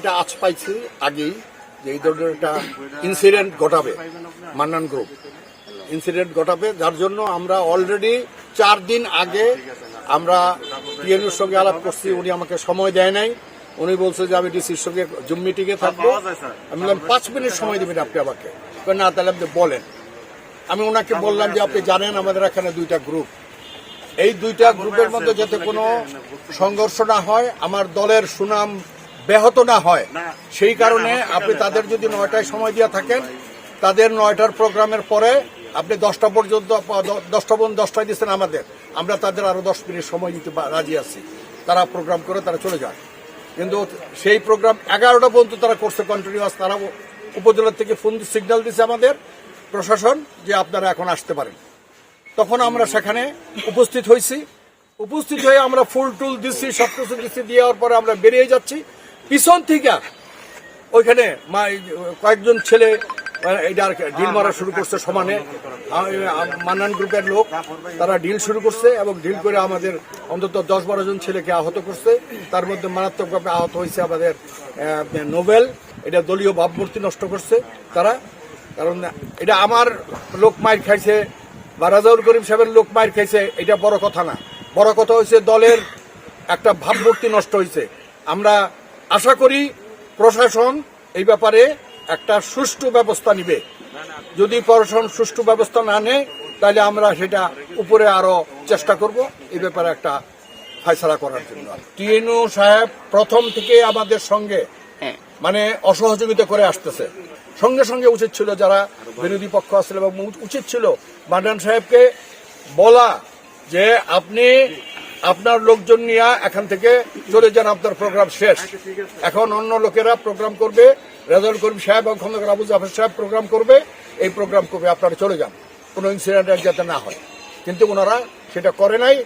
এটা আজ পাইছি আগেই যে এই ধরনের একটা ইনসিডেন্ট ঘটাবে, মান্নান গ্রুপ ইনসিডেন্ট ঘটাবে, যার জন্য আমরা অলরেডি 4 দিন আগে আমরা টিএনইউর সঙ্গে আলাপ করছি। উনি আমাকে সময় দেয় নাই, উনি বলছে যে আমি ডিসির সঙ্গে জুম মিটিংয়ে থাকবো। আমি বললাম 5 মিনিট সময় দেবেন আপনি আমাকে, না তাহলে আপনি বলেন। আমি ওনাকে বললাম যে আপনি জানেন আমাদের এখানে 2টা গ্রুপ, এই 2টা গ্রুপের মধ্যে যাতে কোনো সংঘর্ষ না হয়, আমার দলের সুনাম ব্যাহত না হয়, সেই কারণে আপনি তাদের যদি 9টায় সময় দিয়ে থাকেন, তাদের 9টার প্রোগ্রামের পরে আপনি 10টা পর্যন্ত 10টা পর্যন্ত 10টায় দিচ্ছেন আমাদের, আমরা তাদের আরো 10 মিনিট সময় দিতে রাজি আছি। তারা প্রোগ্রাম করে তারা চলে যায়, কিন্তু সেই প্রোগ্রাম 11টা পর্যন্ত তারা করছে কন্টিনিউয়াস। তারা উপজেলা থেকে ফোন সিগন্যাল দিচ্ছে আমাদের প্রশাসন যে আপনারা এখন আসতে পারেন। তখন আমরা সেখানে উপস্থিত হয়েছি, উপস্থিত হয়ে আমরা ফুল টুল দিচ্ছি, সবকিছু দিচ্ছি, দেওয়ার পরে আমরা বেরিয়ে যাচ্ছি। পিছন থেকে ওইখানে কয়েকজন ছেলে এটা ডিল মারা শুরু করছে সমানে, মান্নান গ্রুপের লোক, তারা ডিল শুরু করছে এবং ডিল করে আমাদের অন্তত 10-12 জন ছেলেকে আহত করছে। তার মধ্যে মারাত্মকভাবে আহত হয়েছে আমাদের নোবেল, এটা দলীয় ভাবমূর্তি নষ্ট করছে তারা। কারণ এটা আমার লোক মাইর খাইছে বা রাজাউল করিম সাহেবের লোক মাইর খাইছে, এটা বড় কথা না। বড় কথা হয়েছে দলের একটা ভাবমূর্তি নষ্ট হয়েছে। আমরা আশা করি প্রশাসন এই ব্যাপারে একটা সুষ্ঠু ব্যবস্থা নিবে। যদি প্রশাসন সুষ্ঠু ব্যবস্থা না নেয়, তাহলে আমরা সেটা উপরে আরো চেষ্টা করব এই ব্যাপারে একটা ফয়সালা করার জন্য। টিএনইউ সাহেব প্রথম থেকে আমাদের সঙ্গে মানে অসহযোগিতা করে আসতেছে। সঙ্গে সঙ্গে উচিত ছিল যারা বিরোধী পক্ষ আসলে, এবং উচিত ছিল মান্নান সাহেবকে বলা যে আপনি আপনার লোকজন নিয়ে এখান থেকে চলে যান, আপনার প্রোগ্রাম শেষ, এখন অন্য লোকেরা প্রোগ্রাম করবে, রেজাউল করিম সাহেব এবং খন্দকার আবু জাফর সাহেব প্রোগ্রাম করবে, এই প্রোগ্রাম করবে, আপনারা চলে যান, কোনো ইনসিডেন্ট যাতে না হয়। কিন্তু ওনারা সেটা করে নাই।